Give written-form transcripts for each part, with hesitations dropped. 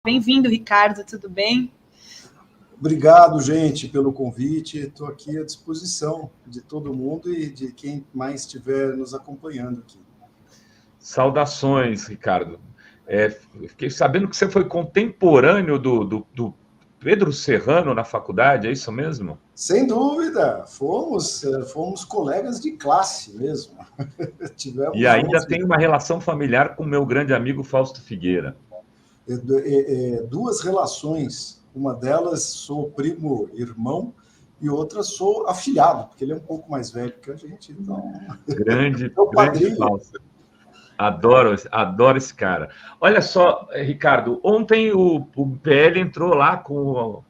Bem-vindo, Ricardo, tudo bem? Obrigado, gente, pelo convite. Estou aqui à disposição de todo mundo e de quem mais estiver nos acompanhando aqui. Saudações, Ricardo. Fiquei sabendo que você foi contemporâneo do Pedro Serrano na faculdade, é isso mesmo? Sem dúvida, fomos colegas de classe mesmo. E ainda tem uma relação familiar com o meu grande amigo Fausto Figueira. Duas relações, uma delas sou primo-irmão e outra sou afilhado, porque ele é um pouco mais velho que a gente. Então... Grande Fausto. Adoro esse cara. Olha só, Ricardo, ontem o PL entrou lá com o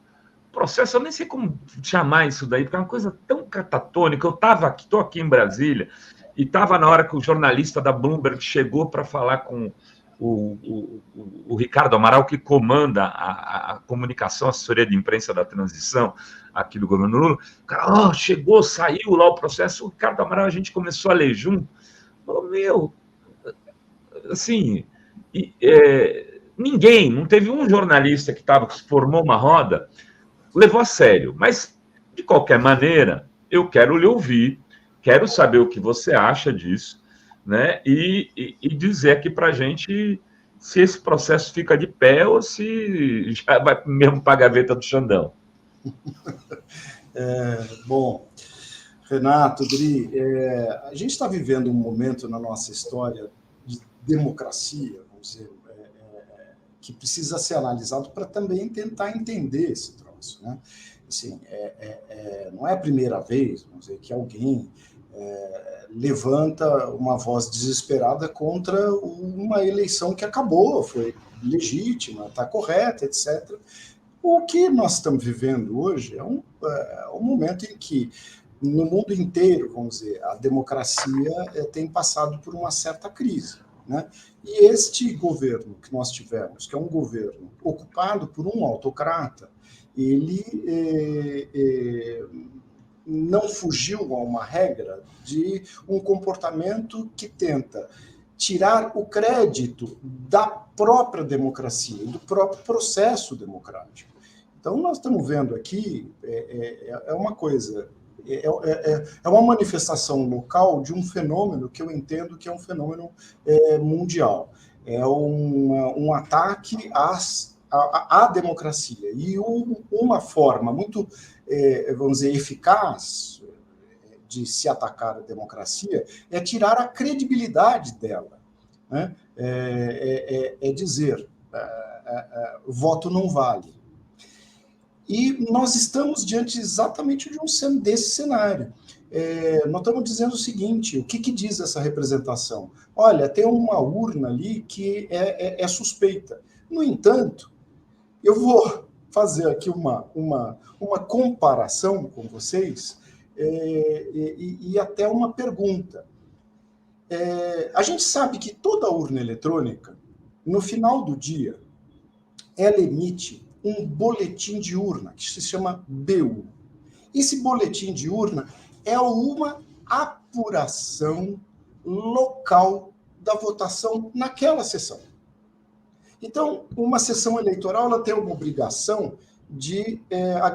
processo, eu nem sei como chamar isso daí, porque é uma coisa tão catatônica. Eu estou aqui em Brasília e estava na hora que o jornalista da Bloomberg chegou para falar com o Ricardo Amaral, que comanda a comunicação, a assessoria de imprensa da transição aqui do governo Lula. O cara, chegou, saiu lá o processo, o Ricardo Amaral, a gente começou a ler junto. Falou, assim, ninguém, não teve um jornalista que formou uma roda, levou a sério. Mas, de qualquer maneira, eu quero lhe ouvir, quero saber o que você acha disso, né? E dizer aqui para a gente se esse processo fica de pé ou se já vai mesmo para a gaveta do Xandão. Bom, Renato, Dri, a gente está vivendo um momento na nossa história de democracia, vamos dizer, que precisa ser analisado para também tentar entender esse troço, né? Assim, não é a primeira vez, vamos dizer, que alguém levanta uma voz desesperada contra uma eleição que acabou, foi legítima, está correta, etc. O que nós estamos vivendo hoje é um momento em que, no mundo inteiro, vamos dizer, a democracia tem passado por uma certa crise, né? E este governo que nós tivemos, que é um governo ocupado por um autocrata, ele não fugiu a uma regra de um comportamento que tenta tirar o crédito da própria democracia, do próprio processo democrático. Então, nós estamos vendo aqui, uma coisa, é uma manifestação local de um fenômeno que eu entendo que é um fenômeno mundial. É um ataque à democracia. E uma forma muito, vamos dizer, eficaz de se atacar a democracia é tirar a credibilidade dela, né? Dizer, voto não vale. E nós estamos diante exatamente desse cenário. Nós estamos dizendo o seguinte, o que diz essa representação? Olha, tem uma urna ali que é suspeita. No entanto, eu vou fazer aqui uma comparação com vocês e até uma pergunta. A gente sabe que toda urna eletrônica, no final do dia, ela emite um boletim de urna, que se chama BU. Esse boletim de urna é uma apuração local da votação naquela sessão. Então, uma sessão eleitoral ela tem uma obrigação de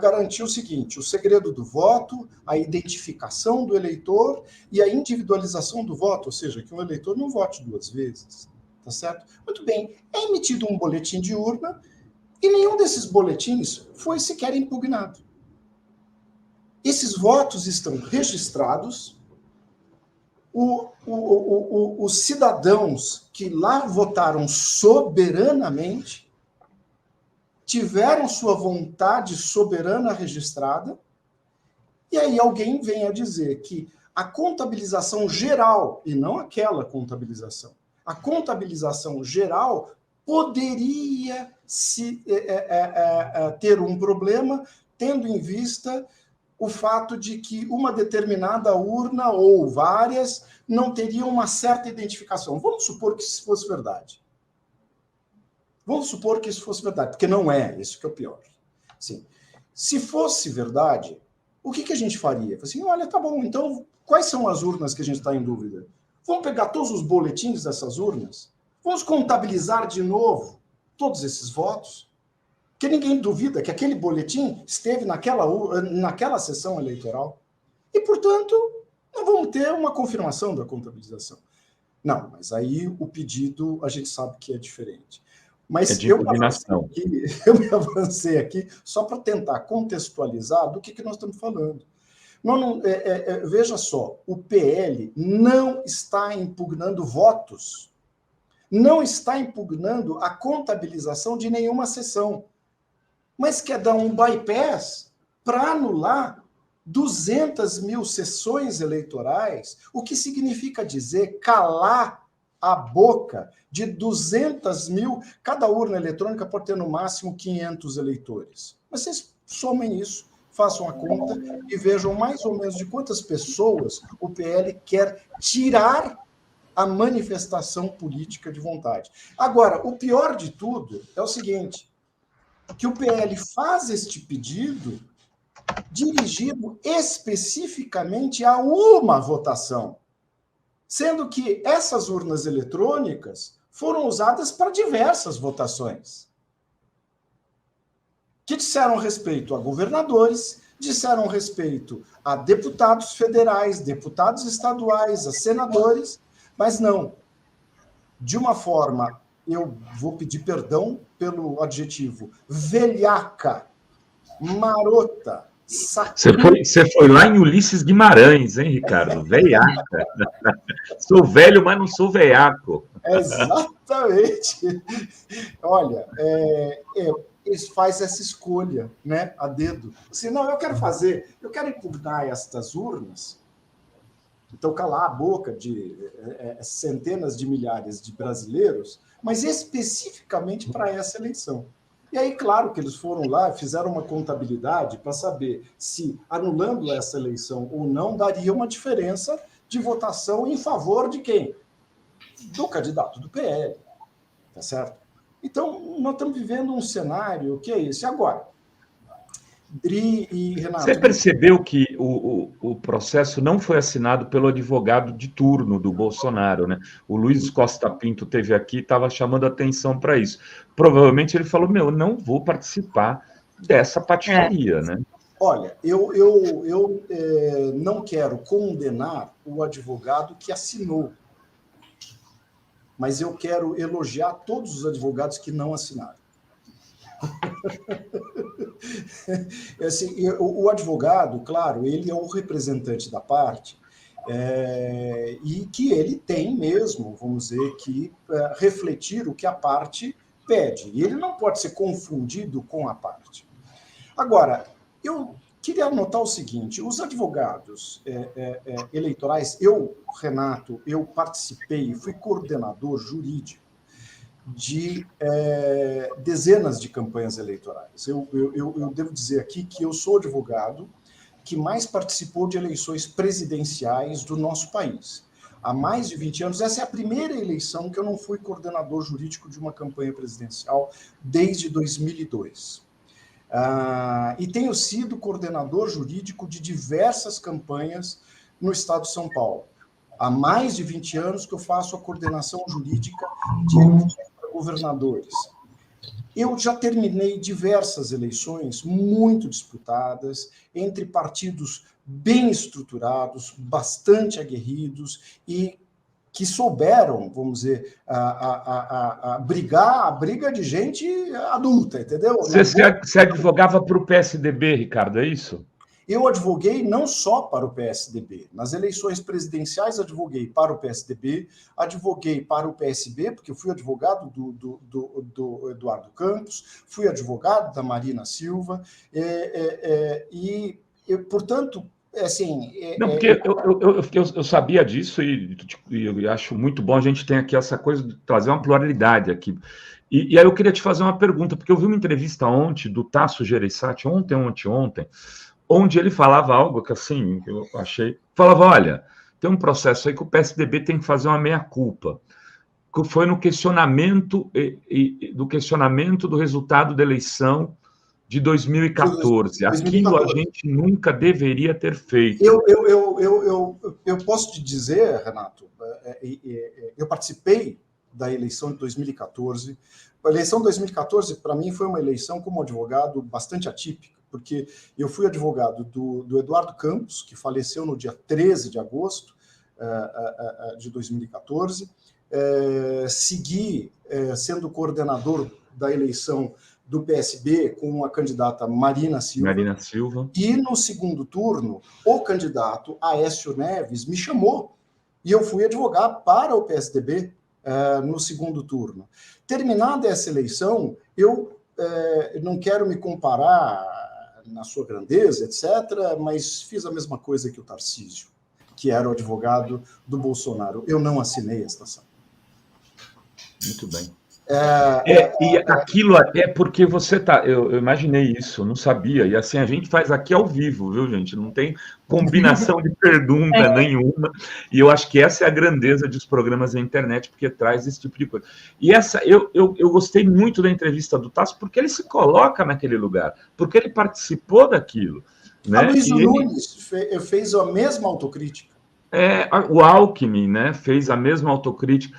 garantir o seguinte, o segredo do voto, a identificação do eleitor e a individualização do voto, ou seja, que um eleitor não vote duas vezes, tá certo? Muito bem, é emitido um boletim de urna e nenhum desses boletins foi sequer impugnado. Esses votos estão registrados, os cidadãos que lá votaram soberanamente tiveram sua vontade soberana registrada, e aí alguém vem a dizer que a contabilização geral, e não aquela contabilização, a contabilização geral poderia ter um problema, tendo em vista o fato de que uma determinada urna ou várias não teriam uma certa identificação. Vamos supor que isso fosse verdade. Vamos supor que isso fosse verdade, porque não é, isso que é o pior. Sim. Se fosse verdade, o que a gente faria? Assim, olha, tá bom, então quais são as urnas que a gente está em dúvida? Vamos pegar todos os boletins dessas urnas? Vamos contabilizar de novo todos esses votos, que ninguém duvida que aquele boletim esteve naquela sessão eleitoral. E, portanto, não vamos ter uma confirmação da contabilização. Não, mas aí o pedido a gente sabe que é diferente. Mas eu me avancei aqui só para tentar contextualizar do que nós estamos falando. Veja só, o PL não está impugnando votos, não está impugnando a contabilização de nenhuma sessão, mas quer dar um bypass para anular 200 mil sessões eleitorais, o que significa dizer calar a boca de 200 mil, cada urna eletrônica pode ter no máximo 500 eleitores. Mas vocês somem isso, façam a conta e vejam mais ou menos de quantas pessoas o PL quer tirar a manifestação política de vontade. Agora, o pior de tudo é o seguinte, que o PL faz este pedido dirigido especificamente a uma votação, sendo que essas urnas eletrônicas foram usadas para diversas votações, que disseram respeito a governadores, disseram respeito a deputados federais, deputados estaduais, a senadores, mas não. De uma forma, eu vou pedir perdão pelo adjetivo, velhaca, marota, Você foi lá em Ulisses Guimarães, hein, Ricardo? Veiaca. Sou velho, mas não sou veiaco. Exatamente. Olha, faz essa escolha, né, a dedo. Assim, não, eu quero impugnar estas urnas, então calar a boca de centenas de milhares de brasileiros, mas especificamente para essa eleição. E aí, claro que eles foram lá, fizeram uma contabilidade para saber se, anulando essa eleição ou não, daria uma diferença de votação em favor de quem? Do candidato do PL, tá certo? Então, nós estamos vivendo um cenário que é esse. Agora, Dri e Renato... Você percebeu que o processo não foi assinado pelo advogado de turno do Bolsonaro, né? O Luiz Costa Pinto esteve aqui e estava chamando atenção para isso. Provavelmente ele falou, não vou participar dessa patifaria, né? Olha, eu não quero condenar o advogado que assinou, mas eu quero elogiar todos os advogados que não assinaram. Assim, o advogado, claro, ele é o representante da parte e que ele tem mesmo, vamos dizer, que refletir o que a parte pede. E ele não pode ser confundido com a parte. Agora, eu queria anotar o seguinte, os advogados eleitorais, Renato, eu participei, fui coordenador jurídico de dezenas de campanhas eleitorais. Eu devo dizer aqui que eu sou advogado que mais participou de eleições presidenciais do nosso país. Há mais de 20 anos, essa é a primeira eleição que eu não fui coordenador jurídico de uma campanha presidencial desde 2002. E tenho sido coordenador jurídico de diversas campanhas no estado de São Paulo. Há mais de 20 anos que eu faço a coordenação jurídica de eleições para governadores. Eu já terminei diversas eleições muito disputadas, entre partidos bem estruturados, bastante aguerridos e que souberam, vamos dizer, brigar a briga de gente adulta, entendeu? Você advogava para o PSDB, Ricardo, é isso? Eu advoguei não só para o PSDB. Nas eleições presidenciais, advoguei para o PSDB, advoguei para o PSB, porque eu fui advogado do Eduardo Campos, fui advogado da Marina Silva, portanto, assim... Não, porque eu sabia disso e eu acho muito bom a gente ter aqui essa coisa de trazer uma pluralidade aqui. E aí eu queria te fazer uma pergunta, porque eu vi uma entrevista ontem do Tasso Gereissati, ontem, onde ele falava algo que, assim, eu achei... Falava, olha, tem um processo aí que o PSDB tem que fazer uma meia-culpa, que foi no questionamento do resultado da eleição de 2014. Aquilo a gente nunca deveria ter feito. Eu posso te dizer, Renato, eu participei da eleição de 2014. A eleição de 2014, para mim, foi uma eleição como advogado bastante atípica, porque eu fui advogado do Eduardo Campos, que faleceu no dia 13 de agosto de 2014, segui sendo coordenador da eleição do PSB com a candidata Marina Silva. E no segundo turno, o candidato Aécio Neves me chamou e eu fui advogar para o PSDB no segundo turno. Terminada essa eleição, eu não quero me comparar na sua grandeza, etc., mas fiz a mesma coisa que o Tarcísio, que era o advogado do Bolsonaro. Eu não assinei a estação. Muito bem. E aquilo é porque você tá. Eu imaginei isso, não sabia. E assim, a gente faz aqui ao vivo, viu, gente? Não tem combinação de pergunta nenhuma. E eu acho que essa é a grandeza dos programas na internet, porque traz esse tipo de coisa. E eu gostei muito da entrevista do Tasso, porque ele se coloca naquele lugar, porque ele participou daquilo. Né? A Luísa Nunes fez a mesma autocrítica. O Alckmin, né, fez a mesma autocrítica.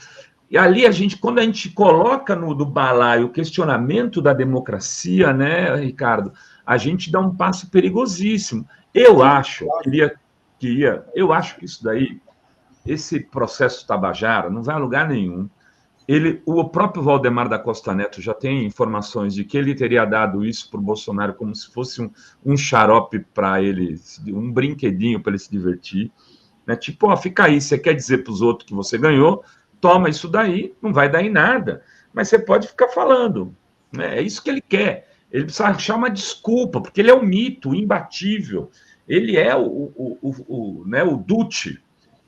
E ali, quando a gente coloca no balaio o questionamento da democracia, né, Ricardo, a gente dá um passo perigosíssimo. Eu acho que isso daí, esse processo Tabajara, não vai a lugar nenhum. O próprio Valdemar da Costa Neto já tem informações de que ele teria dado isso para o Bolsonaro como se fosse um xarope para ele, um brinquedinho para ele se divertir. Né? Tipo, fica aí, você quer dizer para os outros que você ganhou, toma isso daí, não vai dar em nada, mas você pode ficar falando. Né? É isso que ele quer. Ele precisa achar uma desculpa, porque ele é um mito imbatível. Ele é o Duce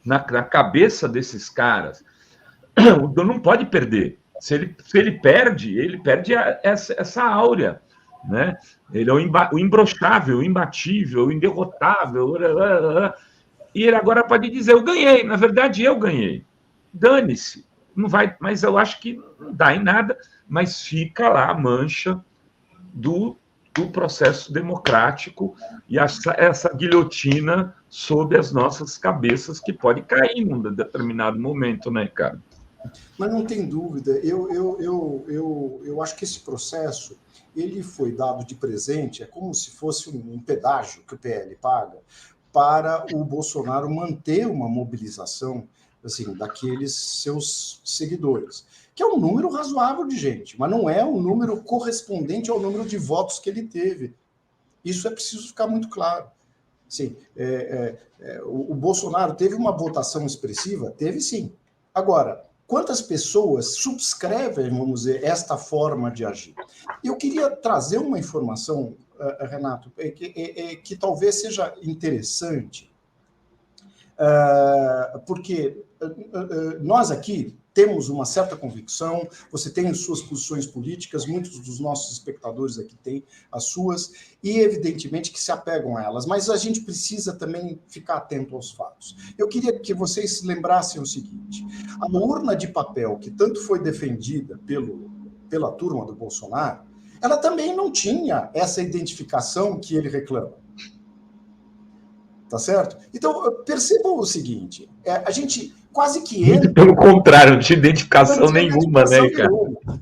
na cabeça desses caras. Não pode perder. Se ele perde essa áurea. Né? Ele é o imbrochável, o imbatível, o inderrotável. E ele agora pode dizer, eu ganhei. Na verdade, eu ganhei. Dane-se, não vai, mas eu acho que não dá em nada, mas fica lá a mancha do processo democrático e essa guilhotina sobre as nossas cabeças que pode cair num determinado momento, né, Ricardo? Mas não tem dúvida, eu acho que esse processo ele foi dado de presente, é como se fosse um pedágio que o PL paga para o Bolsonaro manter uma mobilização assim, daqueles seus seguidores, que é um número razoável de gente, mas não é um número correspondente ao número de votos que ele teve. Isso é preciso ficar muito claro. Assim, o Bolsonaro teve uma votação expressiva? Teve sim. Agora, quantas pessoas subscrevem, vamos dizer, esta forma de agir? Eu queria trazer uma informação, Renato, que talvez seja interessante, porque nós aqui temos uma certa convicção, você tem as suas posições políticas, muitos dos nossos espectadores aqui têm as suas, e evidentemente que se apegam a elas, mas a gente precisa também ficar atento aos fatos. Eu queria que vocês lembrassem o seguinte, a urna de papel que tanto foi defendida pela turma do Bolsonaro, ela também não tinha essa identificação que ele reclama. Tá certo? Então, percebam o seguinte, a gente quase que entra... Pelo contrário, não tinha identificação nenhuma, né, cara?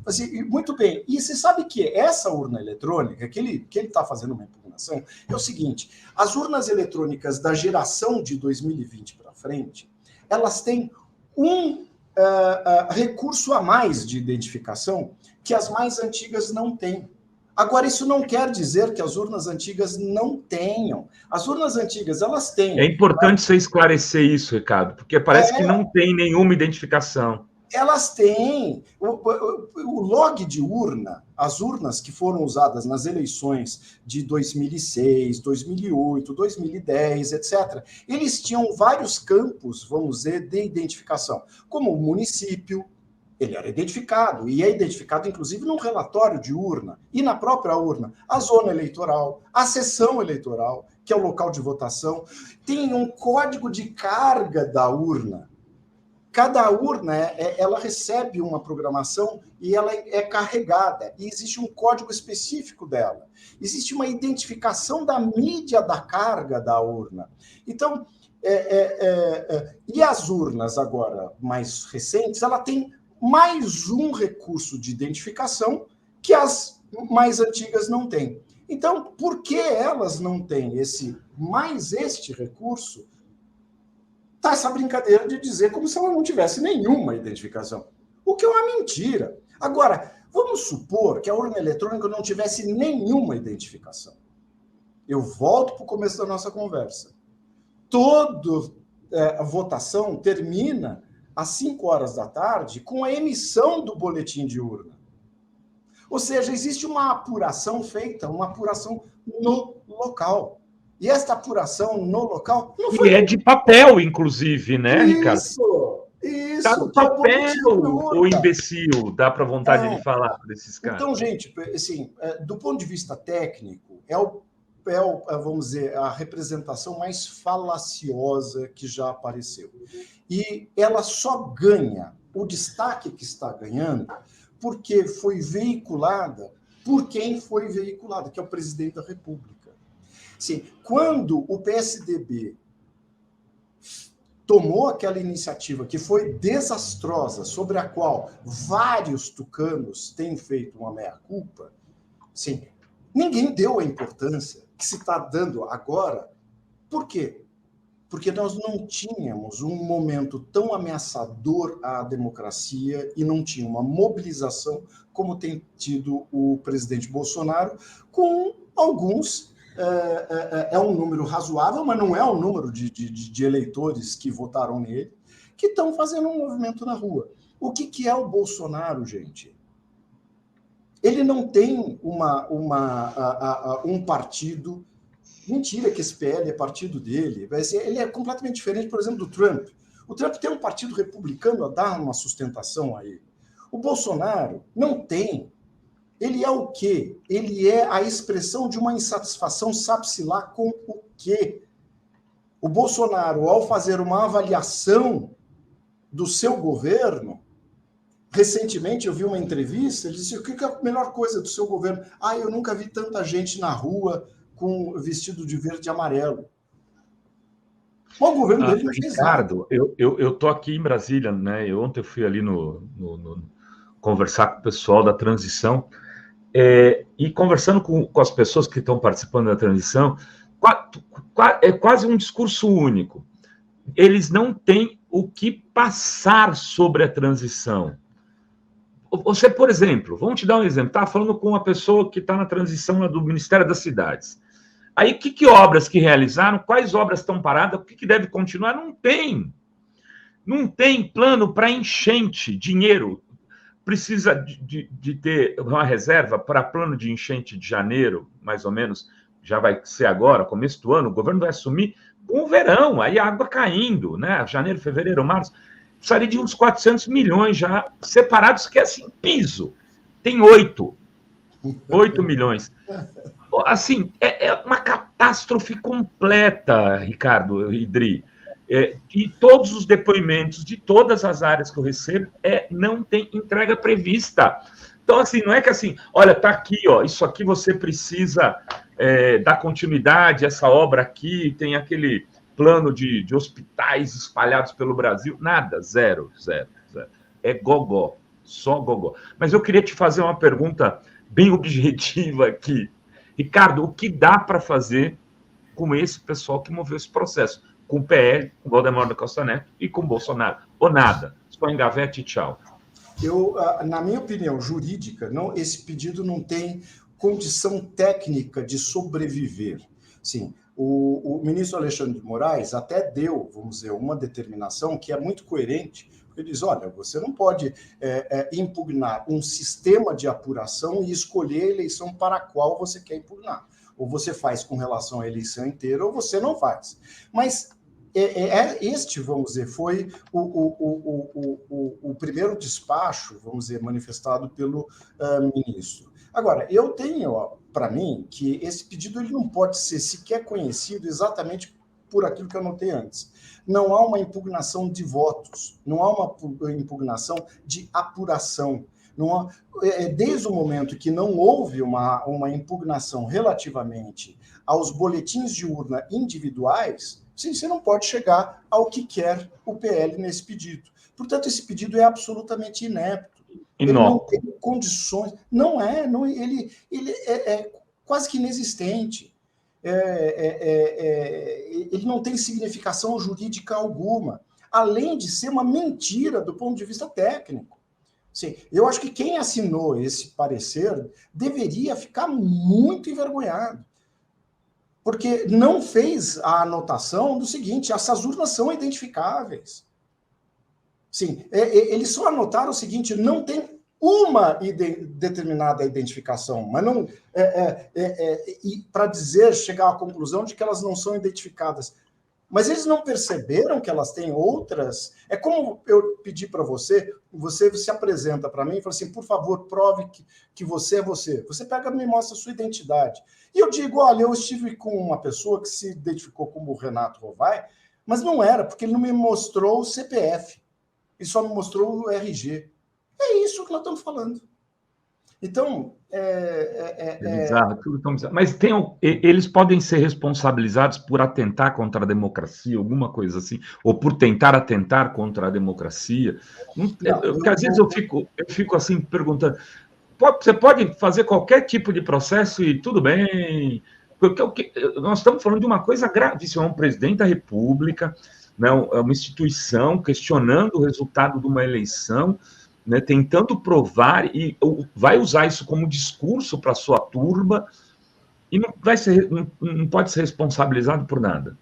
Assim, muito bem. E você sabe que essa urna eletrônica, que ele está fazendo uma impugnação, é o seguinte, as urnas eletrônicas da geração de 2020 para frente, elas têm um recurso a mais de identificação que as mais antigas não têm. Agora, isso não quer dizer que as urnas antigas não tenham. As urnas antigas, elas têm... É importante você esclarecer isso, Ricardo, porque parece que não tem nenhuma identificação. Elas têm. O log de urna, as urnas que foram usadas nas eleições de 2006, 2008, 2010, etc., eles tinham vários campos, vamos dizer, de identificação, como o município, ele era identificado, e é identificado, inclusive, num relatório de urna, e na própria urna, a zona eleitoral, a seção eleitoral, que é o local de votação, tem um código de carga da urna. Cada urna, ela recebe uma programação e ela é carregada, e existe um código específico dela. Existe uma identificação da mídia da carga da urna. Então, e as urnas agora mais recentes, ela tem mais um recurso de identificação que as mais antigas não têm. Então, por que elas não têm este recurso? Tá essa brincadeira de dizer como se ela não tivesse nenhuma identificação. O que é uma mentira. Agora, vamos supor que a urna eletrônica não tivesse nenhuma identificação. Eu volto para o começo da nossa conversa. Toda a votação termina às 5 horas da tarde com a emissão do boletim de urna. Ou seja, existe uma apuração feita, uma apuração no local. E esta apuração no local não foi... E é de papel, inclusive, né, Ricardo? Isso. Tá no papel, o imbecil, dá para vontade de falar desses caras. Então, gente, assim, do ponto de vista técnico, vamos dizer, a representação mais falaciosa que já apareceu. E ela só ganha o destaque que está ganhando porque foi veiculada por quem foi veiculada, que é o presidente da República. Sim, quando o PSDB tomou aquela iniciativa que foi desastrosa, sobre a qual vários tucanos têm feito uma meia-culpa, sim, ninguém deu a importância que se está dando agora. Por quê? Porque nós não tínhamos um momento tão ameaçador à democracia e não tinha uma mobilização como tem tido o presidente Bolsonaro, com alguns... É um número razoável, mas não é o número de eleitores que votaram nele, que estão fazendo um movimento na rua. O que é o Bolsonaro, gente? Ele não tem um partido... Mentira que esse PL é partido dele. Ele é completamente diferente, por exemplo, do Trump. O Trump tem um partido republicano a dar uma sustentação a ele. O Bolsonaro não tem. Ele é o quê? Ele é a expressão de uma insatisfação, sabe-se lá com o quê? O Bolsonaro, ao fazer uma avaliação do seu governo, recentemente eu vi uma entrevista, ele disse, o que é a melhor coisa do seu governo? Eu nunca vi tanta gente na rua com vestido de verde e amarelo. O governo dele não fez Ricardo, eu tô aqui em Brasília, né? Ontem eu fui ali conversar com o pessoal da transição, e conversando com as pessoas que estão participando da transição, é quase um discurso único. Eles não têm o que passar sobre a transição. Você, por exemplo, vamos te dar um exemplo, estava falando com uma pessoa que está na transição lá do Ministério das Cidades. Aí, que obras que realizaram, quais obras estão paradas, o que deve continuar? Não tem. Não tem plano para enchente, dinheiro. Precisa de ter uma reserva para plano de enchente de janeiro, mais ou menos, já vai ser agora, começo do ano, o governo vai assumir com o verão, aí a água caindo, né? Janeiro, fevereiro, março, precisaria de uns 400 milhões já separados, que é assim, piso. Tem 8 milhões. Assim, é uma catástrofe completa, Ricardo Idri. E todos os depoimentos de todas as áreas que eu recebo não tem entrega prevista. Então, assim, não é que assim, olha, tá aqui, ó, isso aqui você precisa dar continuidade, essa obra aqui, tem aquele plano de hospitais espalhados pelo Brasil, nada, zero. É gogó, só gogó. Mas eu queria te fazer uma pergunta bem objetiva aqui. Ricardo, o que dá para fazer com esse pessoal que moveu esse processo? Com o PL, com o Valdemar da Costa Neto e com o Bolsonaro? Ou nada? Só engavete e tchau. Na minha opinião jurídica, esse pedido não tem condição técnica de sobreviver. Sim, o ministro Alexandre de Moraes até deu, vamos dizer, uma determinação que é muito coerente. Ele diz, olha, você não pode impugnar um sistema de apuração e escolher a eleição para a qual você quer impugnar. Ou você faz com relação à eleição inteira, ou você não faz. Mas este, vamos dizer, foi o primeiro despacho, vamos dizer, manifestado pelo ministro. Agora, eu tenho para mim que esse pedido ele não pode ser sequer conhecido exatamente por aquilo que eu notei antes. Não há uma impugnação de votos, não há uma impugnação de apuração. Não há, desde o momento que não houve uma impugnação relativamente aos boletins de urna individuais, sim, você não pode chegar ao que quer o PL nesse pedido. Portanto, esse pedido é absolutamente inepto. Ele Inócuo. não tem condições. Não é, ele é quase que inexistente. Ele não tem significação jurídica alguma, além de ser uma mentira do ponto de vista técnico. Sim, eu acho que quem assinou esse parecer deveria ficar muito envergonhado, porque não fez a anotação do seguinte: essas urnas são identificáveis. Sim, eles só anotaram o seguinte: não tem uma determinada identificação, mas não para dizer, chegar à conclusão de que elas não são identificadas. Mas eles não perceberam que elas têm outras. É como eu pedi para você se apresenta para mim e fala assim: por favor, prove que você é você. Você pega e me mostra a sua identidade. E eu digo: olha, eu estive com uma pessoa que se identificou como Renato Rovai, mas não era, porque ele não me mostrou o CPF. E só me mostrou o RG. É isso que nós estamos falando. Então, bizarro, tudo tão bizarro. Mas eles podem ser responsabilizados por atentar contra a democracia, alguma coisa assim, ou por tentar atentar contra a democracia. Porque às vezes eu fico assim perguntando: você pode fazer qualquer tipo de processo e tudo bem, porque nós estamos falando de uma coisa gravíssima, um presidente da República, né, uma instituição questionando o resultado de uma eleição, né, tentando provar, e vai usar isso como discurso para a sua turma, e não pode ser responsabilizado por nada.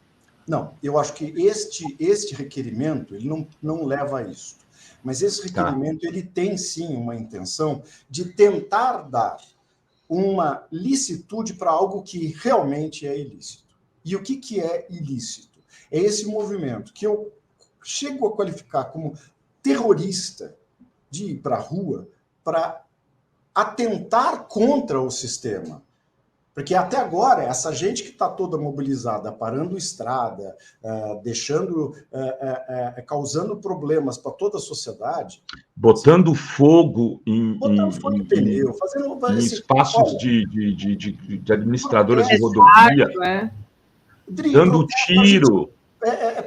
Não, eu acho que este requerimento ele não leva a isso. Mas esse requerimento ele tem, sim, uma intenção de tentar dar uma licitude para algo que realmente é ilícito. E o que é ilícito? É esse movimento que eu chego a qualificar como terrorista de ir para a rua para atentar contra o sistema. Porque até agora, essa gente que está toda mobilizada, parando estrada, causando problemas para toda a sociedade... Botando fogo em pneu, fazendo espaços de administradores de rodovia, dando tiro,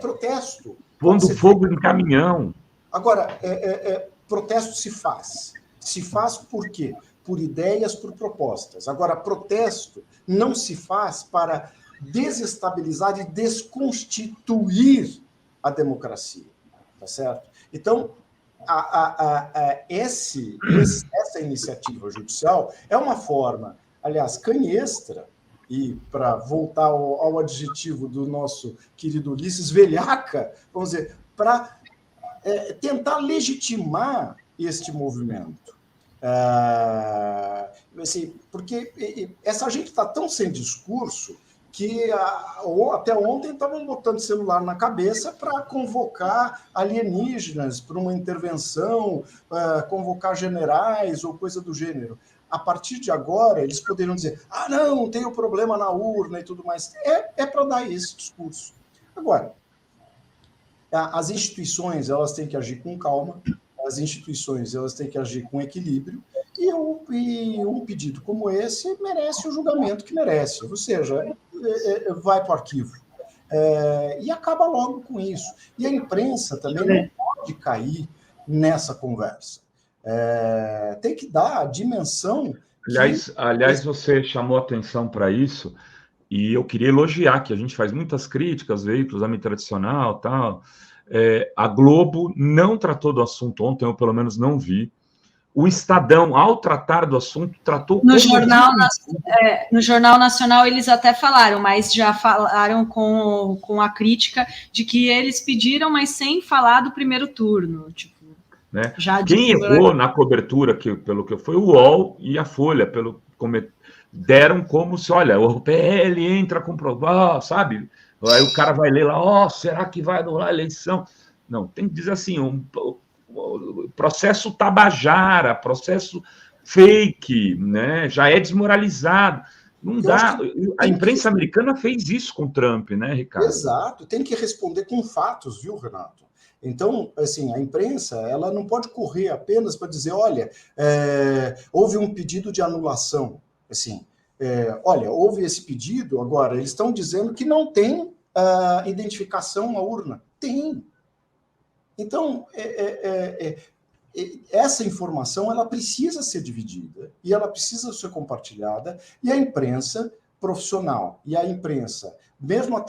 protesto. Pondo fogo em caminhão. Agora, protesto se faz. Se faz por quê? Por ideias, por propostas. Agora, protesto não se faz para desestabilizar e desconstituir a democracia, tá certo? Então, essa iniciativa judicial é uma forma, aliás, canhestra, e para voltar ao adjetivo do nosso querido Ulisses, velhaca, vamos dizer, para tentar legitimar este movimento. Assim, porque essa gente está tão sem discurso que até ontem estavam botando celular na cabeça para convocar alienígenas para uma intervenção, convocar generais ou coisa do gênero. A partir de agora, eles poderiam dizer: não, tem o problema na urna e tudo mais. É para dar esse discurso. Agora, as instituições elas têm que agir com calma, as instituições elas têm que agir com equilíbrio, e um pedido como esse merece o julgamento que merece, ou seja, vai para o arquivo. E acaba logo com isso. E a imprensa também não pode cair nessa conversa. Tem que dar a dimensão... Aliás, você chamou atenção para isso, e eu queria elogiar, que a gente faz muitas críticas, veículos da mídia tradicional, tal. A Globo não tratou do assunto ontem, eu pelo menos não vi. O Estadão, ao tratar do assunto, tratou... No Jornal Nacional eles até falaram, mas já falaram com a crítica de que eles pediram, mas sem falar do primeiro turno. Tipo, né? Quem errou na cobertura, pelo que foi o UOL e a Folha, deram como se, olha, o PL entra com provar, sabe? Aí o cara vai ler lá: será que vai anular a eleição? Não, tem que dizer assim, processo Tabajara, processo fake, né? Já é desmoralizado. Não dá. A imprensa americana fez isso com Trump, né, Ricardo? Exato, tem que responder com fatos, viu, Renato? Então, assim, a imprensa ela não pode correr apenas para dizer: olha, houve um pedido de anulação. Assim, olha, houve esse pedido, agora eles estão dizendo que não tem identificação à urna. Tem. Então, essa informação ela precisa ser dividida e ela precisa ser compartilhada, e a imprensa profissional e a imprensa, mesmo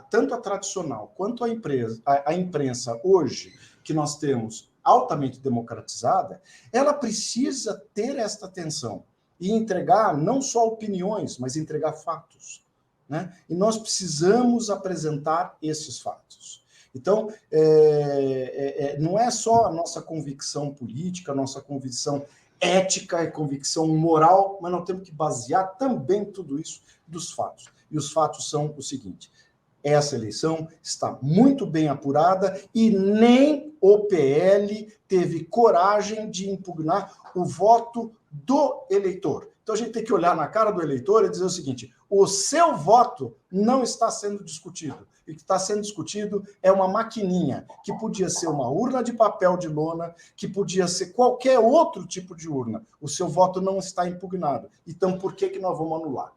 tanto a tradicional quanto a imprensa hoje, que nós temos altamente democratizada, ela precisa ter esta atenção e entregar não só opiniões, mas entregar fatos, né? E nós precisamos apresentar esses fatos. Então, não é só a nossa convicção política, a nossa convicção ética e convicção moral, mas nós temos que basear também tudo isso dos fatos. E os fatos são o seguinte: essa eleição está muito bem apurada e nem o PL teve coragem de impugnar o voto do eleitor. Então, a gente tem que olhar na cara do eleitor e dizer o seguinte: o seu voto não está sendo discutido. O que está sendo discutido é uma maquininha, que podia ser uma urna de papel de lona, que podia ser qualquer outro tipo de urna. O seu voto não está impugnado. Então, por que nós vamos anular?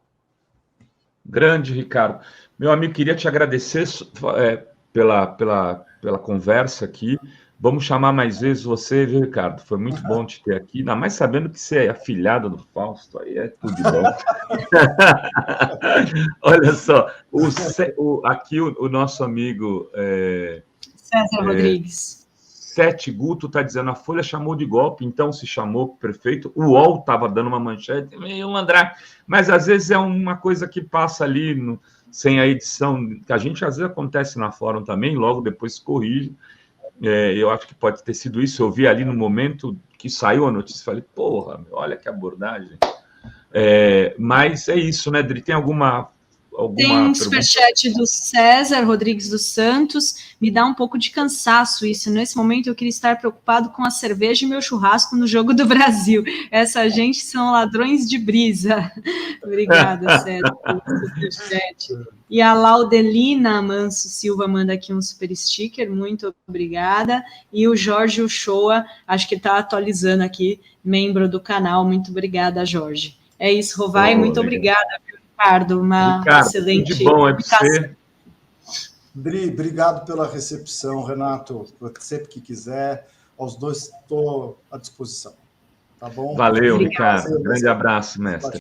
Grande, Ricardo. Meu amigo, queria te agradecer pela conversa aqui. Vamos chamar mais vezes você, viu, Ricardo? Foi muito bom te ter aqui, ainda mais sabendo que você é afilhado do Fausto, aí é tudo de bom. Olha só, aqui o nosso amigo César Rodrigues. Sete Guto está dizendo: a Folha chamou de golpe, então se chamou prefeito. O UOL estava dando uma manchete, meio André, mas às vezes é uma coisa que passa ali sem a edição, que a gente às vezes acontece na fórum também, logo depois se corrige. Eu acho que pode ter sido isso. Eu vi ali no momento que saiu a notícia, falei, porra, olha que abordagem. Mas é isso, né, Dri? Tem alguma Tem um superchat do César Rodrigues dos Santos. Me dá um pouco de cansaço isso. Nesse momento eu queria estar preocupado com a cerveja e meu churrasco no Jogo do Brasil. Essa gente são ladrões de brisa. Obrigada, César, pelo superchat. E a Laudelina Manso Silva manda aqui um super sticker. Muito obrigada. E o Jorge Uchoa, acho que está atualizando aqui, membro do canal. Muito obrigada, Jorge. É isso, Rovai. Muito obrigada, Ricardo, excelente. De bom é para você. Dri, obrigado pela recepção, Renato. Sempre que quiser, aos dois estou à disposição. Tá bom? Valeu, Ricardo. Grande abraço, mestre.